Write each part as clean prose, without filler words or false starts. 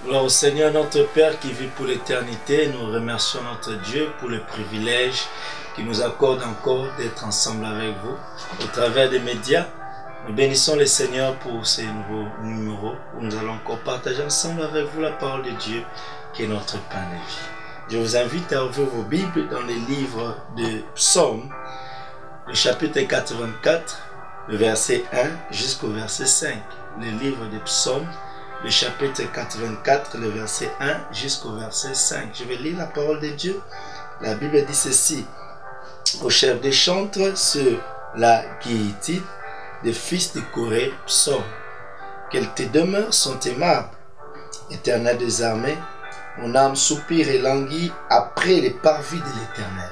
Gloire au Seigneur notre Père qui vit pour l'éternité. Nous remercions notre Dieu pour le privilège qu'il nous accorde encore d'être ensemble avec vous au travers des médias. Nous bénissons le Seigneur pour ces nouveaux numéros où nous allons encore partager ensemble avec vous la parole de Dieu qui est notre pain de vie. Je vous invite à ouvrir vos Bibles dans les livres de Psaumes, le chapitre 84, le verset 1 jusqu'au verset 5. Le livre de Psaumes, le chapitre 84, le verset 1 jusqu'au verset 5. Je vais lire la parole de Dieu. La Bible dit ceci. Au chef des chantres, sur la guillotine, des fils de Corée, psaume. Qu'elles tes demeures sont aimables, Éternel des armées. Mon âme soupire et languit après les parvis de l'Éternel.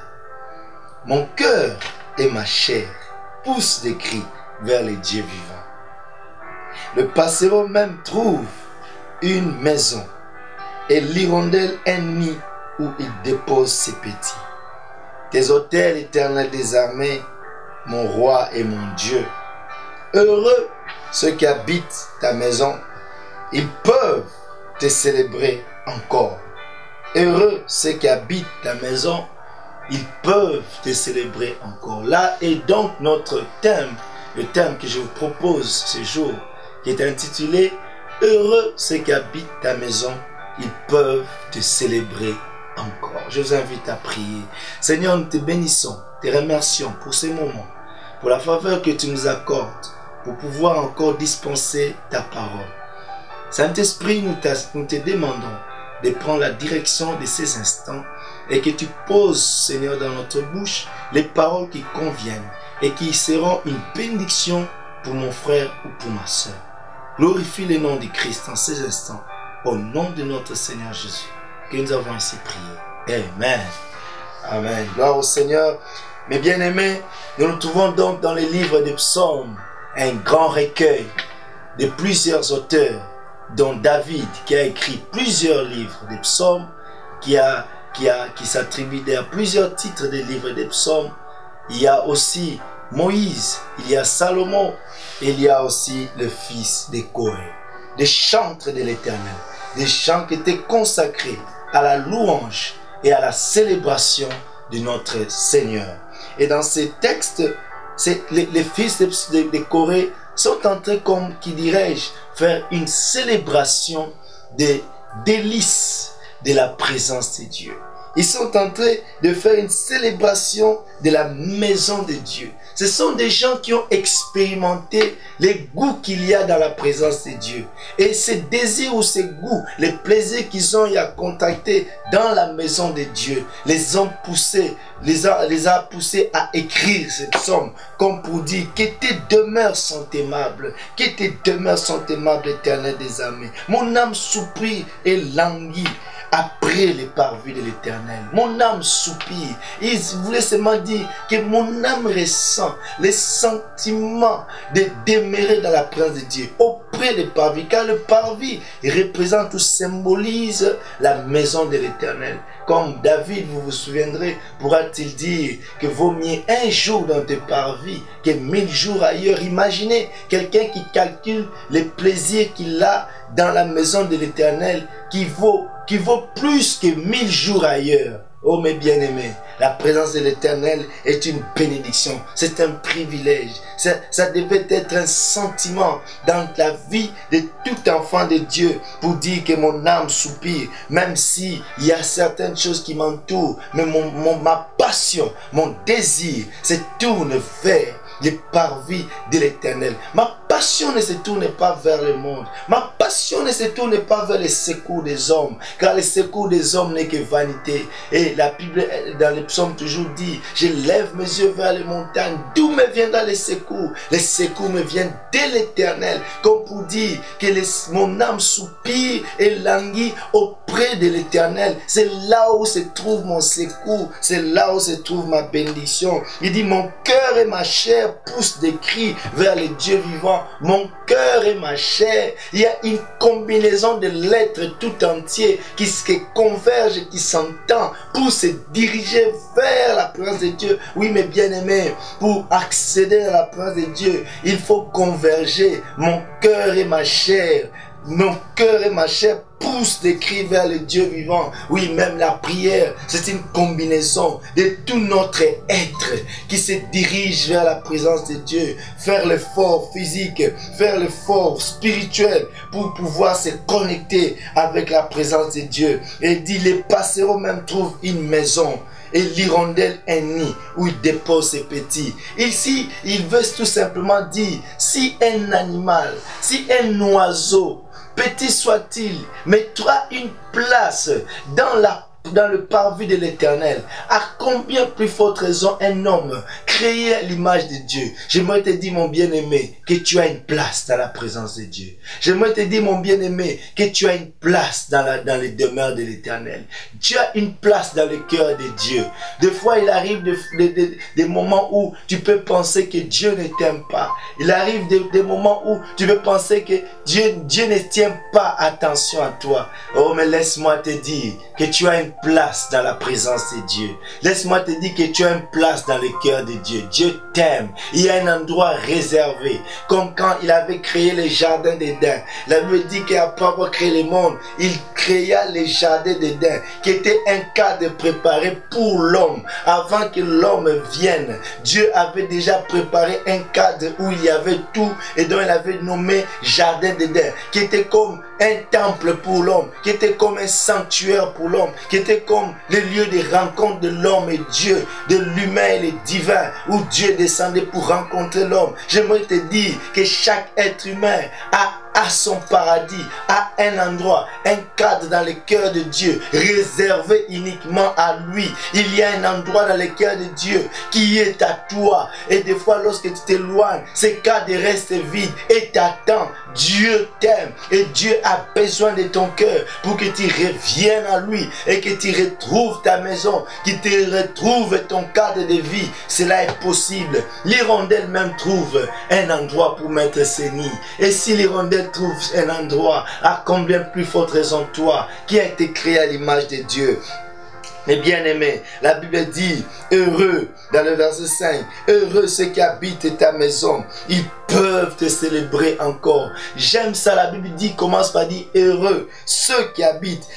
Mon cœur et ma chair poussent des cris vers les dieux vivants. Le passereau même trouve une maison et l'hirondelle un nid où il dépose ses petits. Tes autels, Éternel des armées, mon roi et mon Dieu. Heureux ceux qui habitent ta maison, ils peuvent te célébrer encore. Heureux ceux qui habitent ta maison, ils peuvent te célébrer encore. Là est donc notre thème, le thème que je vous propose ce jour, qui est intitulé « Heureux ceux qui habitent ta maison, ils peuvent te célébrer encore ». Je vous invite à prier. Seigneur, nous te bénissons, te remercions pour ces moments, pour la faveur que tu nous accordes, pour pouvoir encore dispenser ta parole. Saint-Esprit, nous te demandons de prendre la direction de ces instants et que tu poses, Seigneur, dans notre bouche les paroles qui conviennent et qui seront une bénédiction pour mon frère ou pour ma soeur. Glorifie le nom du Christ en ces instants, au nom de notre Seigneur Jésus, que nous avons ainsi prié. Amen. Amen. Gloire au Seigneur. Mes bien-aimés, nous nous trouvons donc dans les livres des psaumes, un grand recueil de plusieurs auteurs, dont David, qui a écrit plusieurs livres des psaumes, qui s'attribue à plusieurs titres des livres des psaumes. Il y a aussi Moïse, il y a Salomon, et il y a aussi le fils de Corée. Des chantres de l'Éternel, des chants qui étaient consacrés à la louange et à la célébration de notre Seigneur. Et dans ces textes, les fils de Corée sont en train, comme qui dirais-je, faire une célébration des délices de la présence de Dieu. Ils sont en train de faire une célébration de la maison de Dieu. Ce sont des gens qui ont expérimenté les goûts qu'il y a dans la présence de Dieu. Et ces désirs ou ces goûts, les plaisirs qu'ils ont eu à contacter dans la maison de Dieu, les a poussés à écrire ces psaumes, comme pour dire que tes demeures sont aimables, que tes demeures sont aimables, Éternel des armées. Mon âme soupire et languit après les parvis de l'Éternel. Mon âme soupire. Il voulait seulement dire que mon âme ressent les sentiments de demeurer dans la présence de Dieu, auprès des parvis, car le parvis représente ou symbolise la maison de l'Éternel. Comme David, vous vous souviendrez, pourra-t-il dire que vaut mieux un jour dans tes parvis que 1000 jours ailleurs. Imaginez quelqu'un qui calcule les plaisirs qu'il a dans la maison de l'Éternel, qui vaut plus que 1000 jours ailleurs. Oh mes bien-aimés, la présence de l'Éternel est une bénédiction, c'est un privilège. Ça devait être un sentiment dans la vie de tout enfant de Dieu pour dire que mon âme soupire, même si il y a certaines choses qui m'entourent, mais ma passion, mon désir se tourne vers les parvis de l'Éternel. Ma passion ne se tourne pas vers le monde. Ma passion ne se tourne pas vers les secours des hommes. Car les secours des hommes n'est que vanité. Et la Bible, dans les psaumes, toujours dit, je lève mes yeux vers les montagnes. D'où me viendront les secours? Les secours me viennent de l'Éternel. Comme pour dire que mon âme soupire et languit auprès de l'Éternel. C'est là où se trouve mon secours. C'est là où se trouve ma bénédiction. Il dit, mon cœur et ma chair poussent des cris vers les dieux vivants. Mon cœur et ma chair. Il y a une combinaison de lettres tout entier qui convergent et qui s'entend pour se diriger vers la présence de Dieu. Oui, mes bien-aimés, pour accéder à la présence de Dieu, il faut converger mon cœur et ma chair mon cœur et ma chair poussent des cris vers le Dieu vivant. Oui, même la prière, c'est une combinaison de tout notre être qui se dirige vers la présence de Dieu. Faire l'effort physique, faire l'effort spirituel pour pouvoir se connecter avec la présence de Dieu. Et il dit, les passereaux même trouvent une maison. Et l'hirondelle un nid où il dépose ses petits. Ici, il veut tout simplement dire, si un animal, si un oiseau, petit soit-il, mettra une place dans le parvis de l'Éternel, à combien plus forte raison un homme créé à l'image de Dieu. J'aimerais te dire, mon bien-aimé, que tu as une place dans la présence de Dieu. J'aimerais te dire, mon bien-aimé, que tu as une place dans les demeures de l'Éternel. Tu as une place dans le cœur de Dieu. Des fois, il arrive des moments où tu peux penser que Dieu ne t'aime pas. Il arrive des moments où tu peux penser que Dieu ne tient pas attention à toi. Oh, mais laisse-moi te dire que tu as une place dans la présence de Dieu. Laisse-moi te dire que tu as une place dans le cœur de Dieu. Dieu t'aime. Il y a un endroit réservé. Comme quand il avait créé le jardin d'Éden. La Bible dit qu'après avoir créé le monde, il créa le jardin d'Éden, qui était un cadre préparé pour l'homme. Avant que l'homme vienne, Dieu avait déjà préparé un cadre où il y avait tout et dont il avait nommé jardin d'Éden, qui était comme un temple pour l'homme, qui était comme un sanctuaire pour l'homme, qui était comme le lieu de rencontre de l'homme et Dieu, de l'humain et le divin, où Dieu descendait pour rencontrer l'homme. J'aimerais te dire que chaque être humain a son paradis, a un endroit, un cadre dans le cœur de Dieu, réservé uniquement à lui. Il y a un endroit dans le cœur de Dieu qui est à toi. Et des fois, lorsque tu t'éloignes, ce cadre reste vide et t'attend. Dieu t'aime et Dieu a besoin de ton cœur pour que tu reviennes à lui et que tu retrouves ta maison, que tu retrouves ton cadre de vie. Cela est possible. L'hirondelle même trouve un endroit pour mettre ses nids. Et si l'hirondelle trouve un endroit, à combien plus forte raison toi qui a été créé à l'image de Dieu. Mes bien-aimés, la Bible dit, heureux, dans le verset 5, heureux ceux qui habitent ta maison, ils peuvent te célébrer encore. J'aime ça, la Bible dit, commence par dire, heureux ceux qui habitent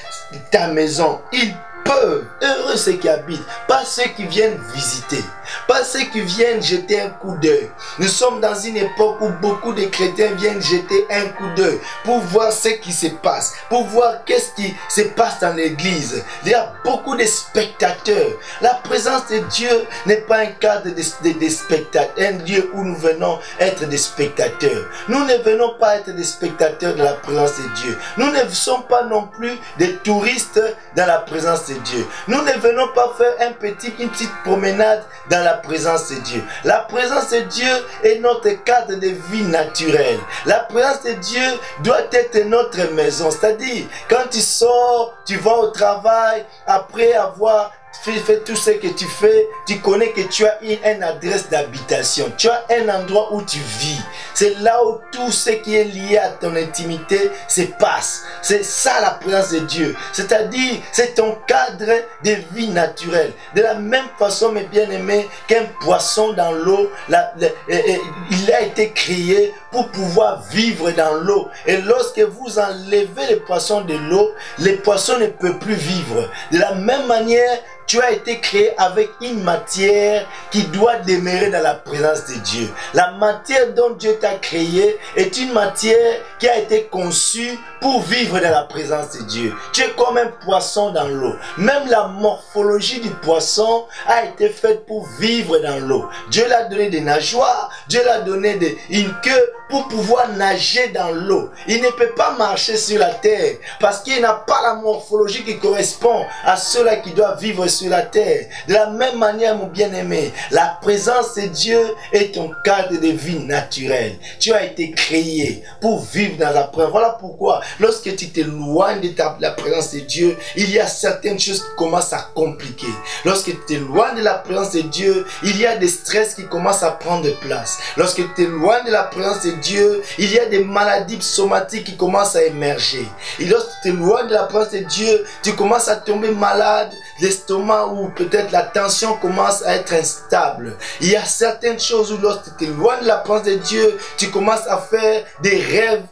ta maison, ils peuvent, heureux ceux qui habitent, pas ceux qui viennent visiter, pas ceux qui viennent jeter un coup d'œil. Nous sommes dans une époque où beaucoup de chrétiens viennent jeter un coup d'œil pour voir ce qui se passe, pour voir qu'est-ce qui se passe dans l'église. Il y a beaucoup de spectateurs. La présence de Dieu n'est pas un cadre de spectateurs, un lieu où nous venons être des spectateurs. Nous ne venons pas être des spectateurs de la présence de Dieu. Nous ne sommes pas non plus des touristes dans la présence de Dieu. Nous ne venons pas faire une petite promenade dans la présence de Dieu. La présence de Dieu est notre cadre de vie naturelle. La présence de Dieu doit être notre maison. C'est-à-dire, quand tu sors, tu vas au travail, après avoir fais tout ce que tu fais, tu connais que tu as une adresse d'habitation. Tu as un endroit où tu vis. C'est là où tout ce qui est lié à ton intimité se passe. C'est ça la présence de Dieu. C'est-à-dire, c'est ton cadre de vie naturelle. De la même façon, mes bien-aimés, qu'un poisson dans l'eau, il a été créé pour pouvoir vivre dans l'eau. Et lorsque vous enlevez les poissons de l'eau, les poissons ne peuvent plus vivre. De la même manière, tu as été créé avec une matière qui doit demeurer dans la présence de Dieu. La matière dont Dieu t'a créé est une matière qui a été conçue pour vivre dans la présence de Dieu. Tu es comme un poisson dans l'eau. Même la morphologie du poisson a été faite pour vivre dans l'eau. Dieu l'a donné des nageoires, Dieu l'a donné une queue pour pouvoir nager dans l'eau. Il ne peut pas marcher sur la terre parce qu'il n'a pas la morphologie qui correspond à ceux-là qui doivent vivre sur la terre. De la même manière, mon bien-aimé, la présence de Dieu est ton cadre de vie naturel. Tu as été créé pour vivre dans la présence. Voilà pourquoi, lorsque tu t'éloignes de la présence de Dieu, il y a certaines choses qui commencent à compliquer. Lorsque tu t'éloignes de la présence de Dieu, il y a des stress qui commencent à prendre place. Lorsque tu t'éloignes de la présence de Dieu, il y a des maladies somatiques qui commencent à émerger. Et lorsque tu t'éloignes de la présence de Dieu, tu commences à tomber malade, l'estomac ou peut-être la tension commence à être instable. Il y a certaines choses où lorsque tu t'éloignes de la présence de Dieu, tu commences à faire des rêves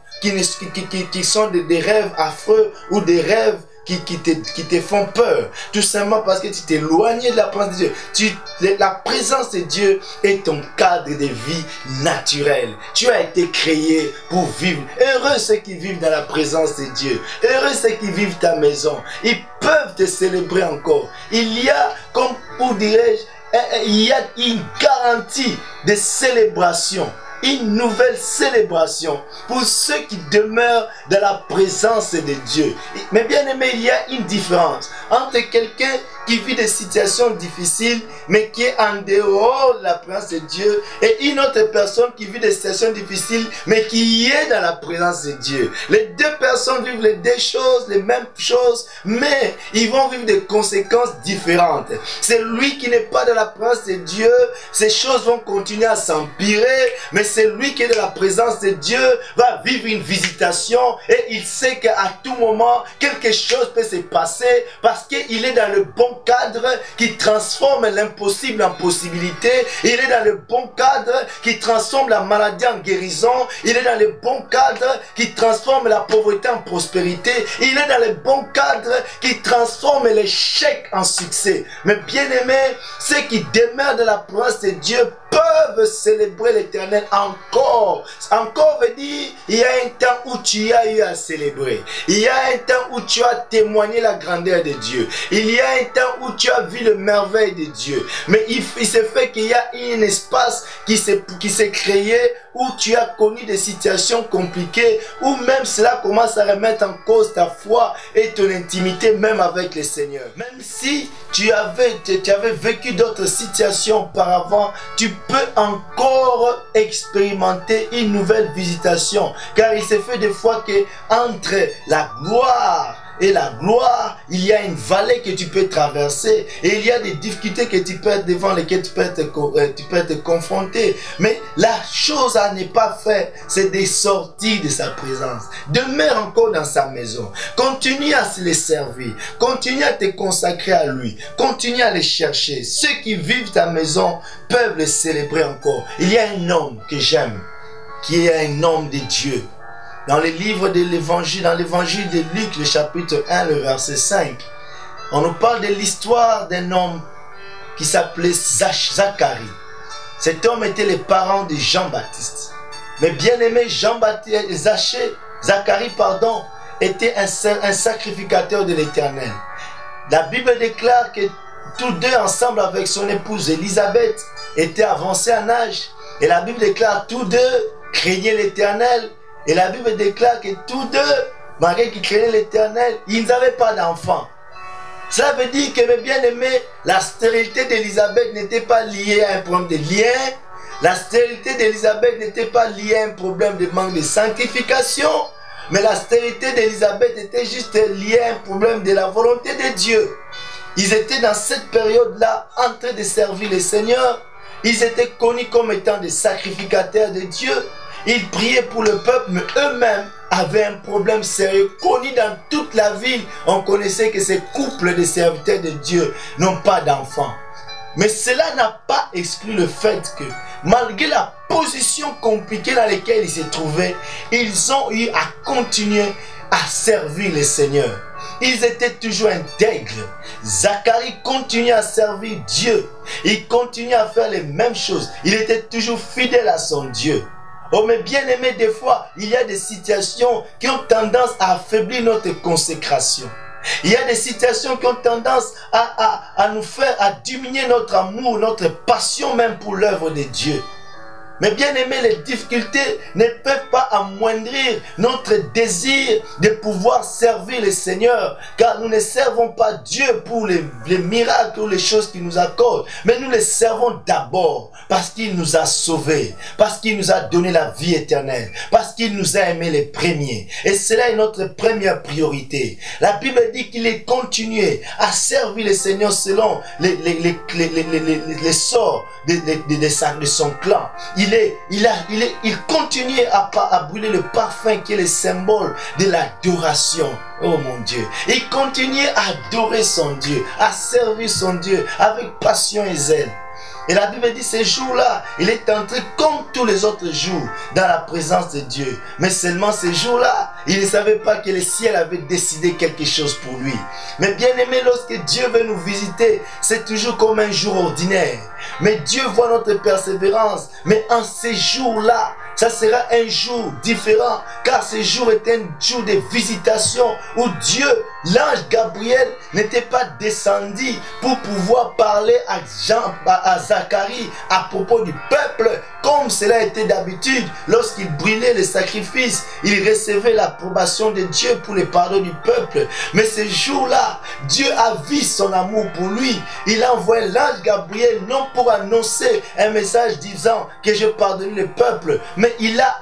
qui sont des rêves affreux ou des rêves qui te font peur, tout simplement parce que tu t'es éloigné de la présence de Dieu. La présence de Dieu est ton cadre de vie naturel. Tu as été créé pour vivre. Heureux ceux qui vivent dans la présence de Dieu. Heureux ceux qui vivent ta maison. Ils peuvent te célébrer encore. Il y a, comme pour dirais-je, il y a une garantie de célébration. Une nouvelle célébration pour ceux qui demeurent dans la présence de Dieu. Mais bien aimé, il y a une différence entre quelqu'un qui vit des situations difficiles, mais qui est en dehors de la présence de Dieu, et une autre personne qui vit des situations difficiles, mais qui est dans la présence de Dieu. Les deux personnes vivent les deux choses, les mêmes choses, mais ils vont vivre des conséquences différentes. C'est lui qui n'est pas dans la présence de Dieu, ces choses vont continuer à s'empirer, mais c'est lui qui est dans la présence de Dieu, va vivre une visitation, et il sait qu'à tout moment, quelque chose peut se passer, parce qu'il est dans le bon cadre qui transforme l'impossible en possibilité. Il est dans le bon cadre qui transforme la maladie en guérison. Il est dans le bon cadre qui transforme la pauvreté en prospérité. Il est dans le bon cadre qui transforme l'échec en succès. Mais bien aimé, ceux qui demeurent de la présence de Dieu peuvent célébrer l'Éternel encore. Encore veut dire, il y a un temps où tu as eu à célébrer. Il y a un temps où tu as témoigné la grandeur de Dieu. Il y a un temps où tu as vu le merveille de Dieu. Mais il se fait qu'il y a un espace qui s'est créé où tu as connu des situations compliquées, où même cela commence à remettre en cause ta foi et ton intimité même avec le Seigneur. Même si tu avais vécu d'autres situations auparavant, tu peux encore expérimenter une nouvelle visitation. Car il se fait des fois que entre la gloire et la gloire, il y a une vallée que tu peux traverser, et il y a des difficultés que tu peux être devant lesquelles tu peux être confronté. Mais la chose à ne pas faire, c'est de sortir de sa présence. Demeure encore dans sa maison. Continue à se le servir. Continue à te consacrer à lui. Continue à le chercher. Ceux qui vivent ta maison peuvent le célébrer encore. Il y a un homme que j'aime, qui est un homme de Dieu. Dans le livre de l'évangile, dans l'évangile de Luc, le chapitre 1, le verset 5, on nous parle de l'histoire d'un homme qui s'appelait Zacharie. Cet homme était le parent de Jean-Baptiste. Mais bien aimé, Zacharie, était un sacrificateur de l'Éternel. La Bible déclare que tous deux, ensemble avec son épouse Élisabeth, étaient avancés en âge. Et la Bible déclare tous deux craignaient l'Éternel. Et la Bible déclare que tous deux, malgré qu'ils craignaient l'Éternel, ils n'avaient pas d'enfants. Cela veut dire que, mes bien-aimés, la stérilité d'Élisabeth n'était pas liée à un problème de lien. La stérilité d'Élisabeth n'était pas liée à un problème de manque de sanctification. Mais la stérilité d'Élisabeth était juste liée à un problème de la volonté de Dieu. Ils étaient dans cette période-là en train de servir le Seigneur. Ils étaient connus comme étant des sacrificateurs de Dieu. Ils priaient pour le peuple, mais eux-mêmes avaient un problème sérieux. Connu dans toute la ville, on connaissait que ces couples de serviteurs de Dieu n'ont pas d'enfants. Mais cela n'a pas exclu le fait que, malgré la position compliquée dans laquelle ils se trouvaient, ils ont eu à continuer à servir le Seigneur. Ils étaient toujours intègres. Zacharie continuait à servir Dieu. Il continuait à faire les mêmes choses. Il était toujours fidèle à son Dieu. Oh, mais bien aimé, des fois, il y a des situations qui ont tendance à affaiblir notre consécration. Il y a des situations qui ont tendance à nous faire, à diminuer notre amour, notre passion même pour l'œuvre de Dieu. Mais bien aimé, les difficultés ne peuvent pas amoindrir notre désir de pouvoir servir le Seigneur. Car nous ne servons pas Dieu pour les miracles ou les choses qu'il nous accorde. Mais nous les servons d'abord parce qu'il nous a sauvés. Parce qu'il nous a donné la vie éternelle. Parce qu'il nous a aimés les premiers. Et cela est notre première priorité. La Bible dit qu'il est continué à servir le Seigneur selon les sorts de son clan. Il continuait à brûler le parfum qui est le symbole de l'adoration. Oh mon Dieu. Il continuait à adorer son Dieu, à servir son Dieu avec passion et zèle. Et la Bible dit, ces jours-là, il est entré comme tous les autres jours dans la présence de Dieu. Mais seulement ces jours-là, il ne savait pas que le ciel avait décidé quelque chose pour lui. Mais bien aimé, lorsque Dieu veut nous visiter, c'est toujours comme un jour ordinaire. Mais Dieu voit notre persévérance. Mais en ces jours-là, ça sera un jour différent, car ce jour est un jour de visitation où Dieu, l'ange Gabriel, n'était pas descendu pour pouvoir parler à Zacharie à propos du peuple, comme cela était d'habitude. Lorsqu'il brûlait les sacrifices, il recevait l'approbation de Dieu pour le pardon du peuple. Mais ce jour-là, Dieu a vu son amour pour lui. Il a envoyé l'ange Gabriel, non pour annoncer un message disant que je pardonne le peuple, mais il a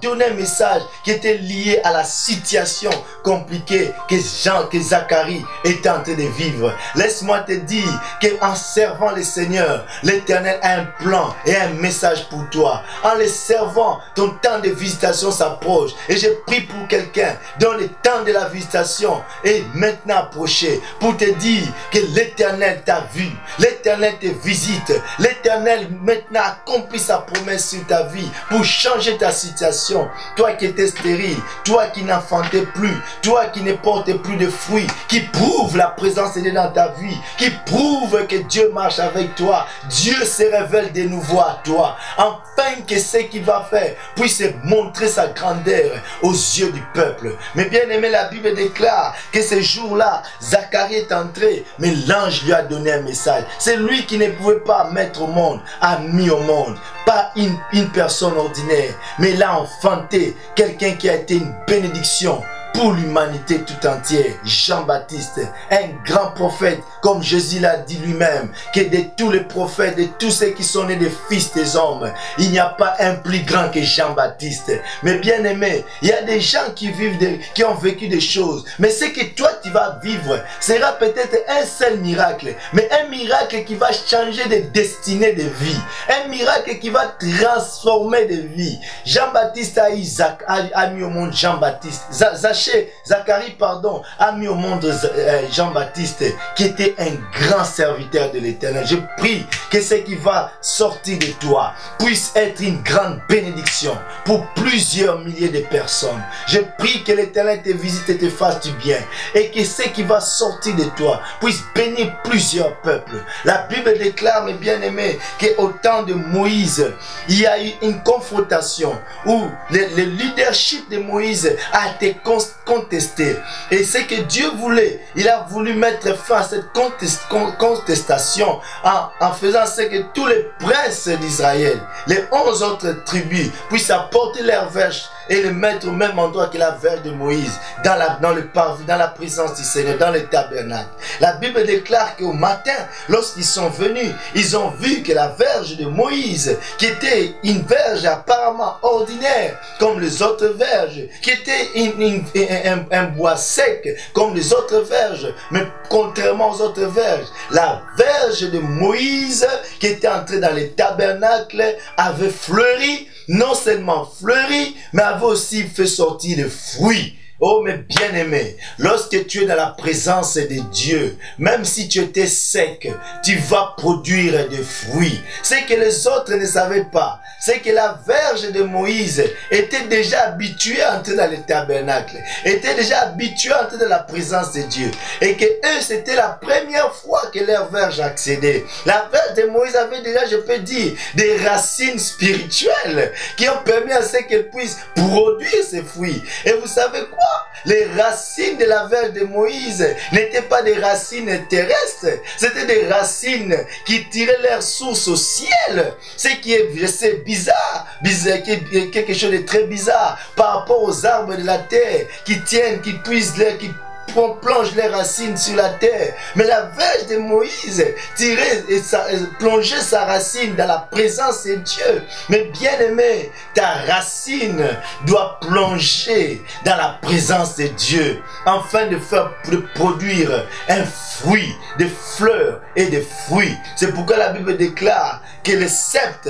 donné un message qui était lié à la situation compliquée que Zacharie était en train de vivre. Laisse-moi te dire qu'en servant le Seigneur, l'Éternel a un plan et un message pour toi. En le servant, ton temps de visitation s'approche. Et je prie pour quelqu'un dont le temps de la visitation est maintenant approché, pour te dire que l'Éternel t'a vu, l'Éternel te visite, l'Éternel maintenant accomplit sa promesse sur ta vie pour changer ta situation. Toi qui étais stérile, toi qui n'enfantais plus, toi qui ne portais plus de fruits, qui prouve la présence de Dieu dans ta vie, qui prouve que Dieu marche avec toi. Dieu se révèle de nouveau à toi, afin que ce qu'il va faire puisse montrer sa grandeur aux yeux du peuple. Mais bien aimé, la Bible déclare que ce jour-là, Zacharie est entré, mais l'ange lui a donné un message. C'est lui qui ne pouvait pas mettre au monde, a mis au monde. Pas une personne ordinaire, mais il a enfanté quelqu'un qui a été une bénédiction pour l'humanité tout entière. Jean-Baptiste, un grand prophète, comme Jésus l'a dit lui-même, que de tous les prophètes, de tous ceux qui sont nés des fils des hommes, il n'y a pas un plus grand que Jean-Baptiste. Mais bien aimé, il y a des gens qui vivent, qui ont vécu des choses, mais ce que toi tu vas vivre sera peut-être un seul miracle, mais un miracle qui va changer de destinée de vie, un miracle qui va transformer de vie. Jean-Baptiste a mis au monde Jean-Baptiste. Zacharie, a mis au monde Jean-Baptiste, qui était un grand serviteur de l'Éternel. Je prie que ce qui va sortir de toi puisse être une grande bénédiction pour plusieurs milliers de personnes. Je prie que l'Éternel te visite et te fasse du bien, et que ce qui va sortir de toi puisse bénir plusieurs peuples. La Bible déclare, mes bien-aimés, qu'au temps de Moïse, il y a eu une confrontation où le leadership de Moïse a été contesté. Et c'est que Dieu voulait, il a voulu mettre fin à cette contestation en faisant ce que tous les princes d'Israël, les 11 autres tribus, puissent apporter leur verge et le mettre au même endroit que la verge de Moïse, dans la présence du Seigneur, dans le tabernacle. La Bible déclare qu'au matin, lorsqu'ils sont venus, ils ont vu que la verge de Moïse, qui était une verge apparemment ordinaire, comme les autres verges, qui était un bois sec, comme les autres verges, mais contrairement aux autres verges, la verge de Moïse, qui était entrée dans le tabernacle, avait fleuri, non seulement fleuri, mais avait aussi fait sortir les fruits. Oh, mes bien-aimés, lorsque tu es dans la présence de Dieu, même si tu étais sec, tu vas produire des fruits. Ce que les autres ne savaient pas, c'est que la verge de Moïse était déjà habituée à entrer dans le tabernacle, était déjà habituée à entrer dans la présence de Dieu, et que eux, c'était la première fois que leur verge accédait. La verge de Moïse avait déjà, je peux dire, des racines spirituelles qui ont permis à ce qu'elle puisse produire ses fruits. Et vous savez quoi? Les racines de la verge de Moïse n'étaient pas des racines terrestres, c'était des racines qui tiraient leur source au ciel. Ce qui est bizarre, quelque chose de très bizarre par rapport aux arbres de la terre qui tiennent, qui puisent qui plonge les racines sur la terre. Mais la verge de Moïse tirait et plongeait sa racine dans la présence de Dieu. Mais bien aimé, ta racine doit plonger dans la présence de Dieu, afin de produire un fruit, des fleurs et des fruits. C'est pourquoi la Bible déclare que le sceptre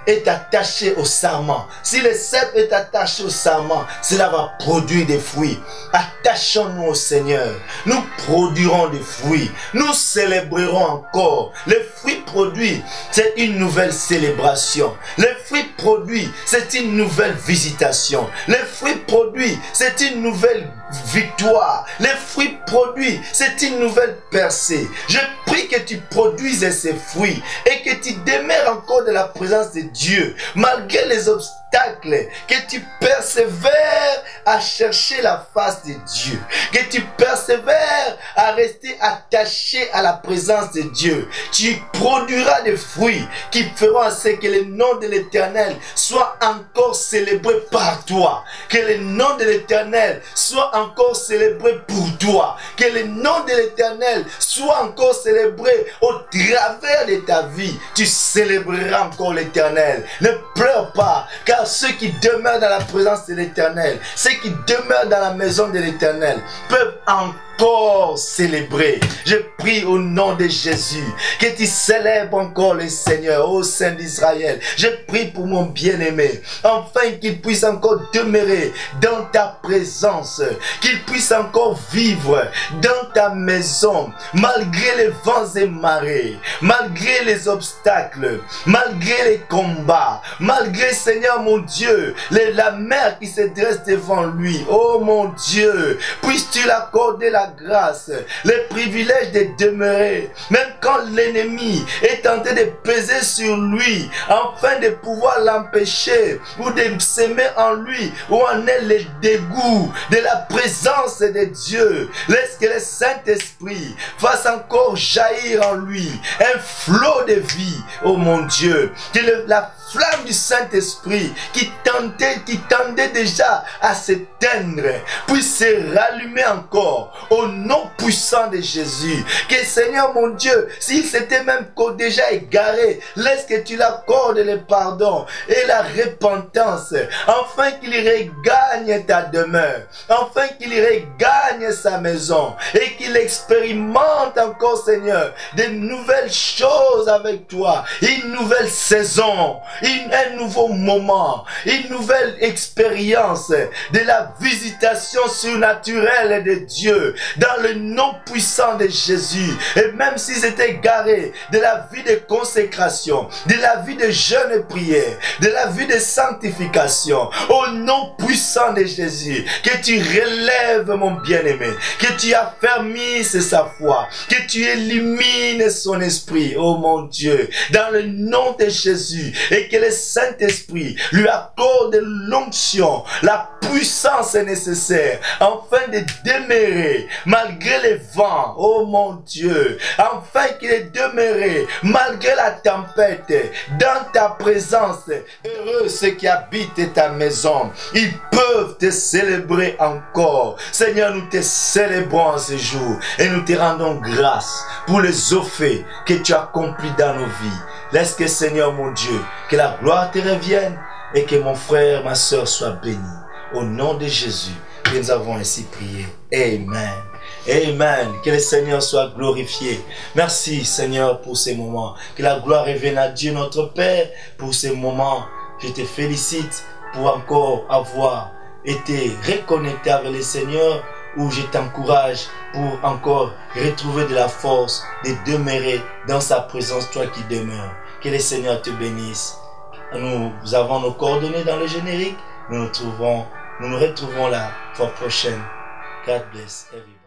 est attaché au sarment, si le cep est attaché au sarment, cela va produire des fruits. Attachons-nous au Seigneur. Nous produirons des fruits. Nous célébrerons encore. Les fruits produits, c'est une nouvelle célébration. Les fruits produits, c'est une nouvelle visitation. Les fruits produits, c'est une nouvelle victoire. Les fruits produits, c'est une nouvelle percée. Je prie que tu produises ces fruits et que tu demeures encore de la présence de Dieu malgré les obstacles, que tu persévères à chercher la face de Dieu, que tu persévères à rester attaché à la présence de Dieu. Tu produiras des fruits qui feront à ce que le nom de l'Éternel soit encore célébré par toi, que le nom de l'Éternel soit encore célébré pour toi, que le nom de l'Éternel soit encore célébré au travers de ta vie. Tu célébreras encore l'Éternel. Ne pleure pas, car ceux qui demeurent dans la présence de l'Éternel, ceux qui demeurent dans la maison de l'Éternel peuvent encore célébrer. Je prie au nom de Jésus que tu célèbres encore le Seigneur, ô Saint d'Israël. Je prie pour mon bien-aimé, afin qu'il puisse encore demeurer dans ta présence, qu'il puisse encore vivre dans ta maison, malgré les vents et marées, malgré les obstacles, malgré les combats, malgré, Seigneur mon Dieu, la mer qui se dresse devant lui. Oh mon Dieu, puisses-tu l'accorder la grâce, le privilège de demeurer, même quand l'ennemi est tenté de peser sur lui, afin de pouvoir l'empêcher ou de s'aimer en lui, ou en elle le dégoût de la présence de Dieu. Laisse que le Saint-Esprit fasse encore jaillir en lui un flot de vie, oh mon Dieu, que la flamme du Saint-Esprit qui tendait déjà à s'éteindre puisse se rallumer encore au nom puissant de Jésus. Que Seigneur mon Dieu, s'il s'était même déjà égaré, laisse que tu l'accordes le pardon et la repentance, afin qu'il regagne ta demeure, afin qu'il regagne sa maison et qu'il expérimente encore, Seigneur, de nouvelles choses avec toi, une nouvelle saison, un nouveau moment, une nouvelle expérience de la visitation surnaturelle de Dieu dans le nom puissant de Jésus. Et même si c'était égaré de la vie de consécration, de la vie de jeûne et prière, de la vie de sanctification, au nom puissant de Jésus, que tu relèves mon bien-aimé, que tu affermisses sa foi, que tu élimines son esprit, oh mon Dieu, dans le nom de Jésus, et que le Saint-Esprit lui accorde l'onction, la puissance nécessaire, afin de demeurer malgré les vents, oh mon Dieu, afin qu'il ait demeuré malgré la tempête, dans ta présence. Heureux ceux qui habitent ta maison, ils peuvent te célébrer encore. Seigneur, nous te célébrons en ce jour et nous te rendons grâce pour les offres que tu as accomplis dans nos vies. Laisse que, Seigneur mon Dieu, que la gloire te revienne et que mon frère, ma soeur soient bénis. Au nom de Jésus, que nous avons ainsi prié. Amen. Amen. Que le Seigneur soit glorifié. Merci, Seigneur, pour ces moments. Que la gloire revienne à Dieu, notre Père, pour ces moments. Je te félicite pour encore avoir été reconnecté avec le Seigneur, où je t'encourage pour encore retrouver de la force de demeurer dans sa présence, toi qui demeures. Que le Seigneur te bénisse. Nous avons nos coordonnées dans le générique. Nous nous retrouvons la fois prochaine. God bless everybody.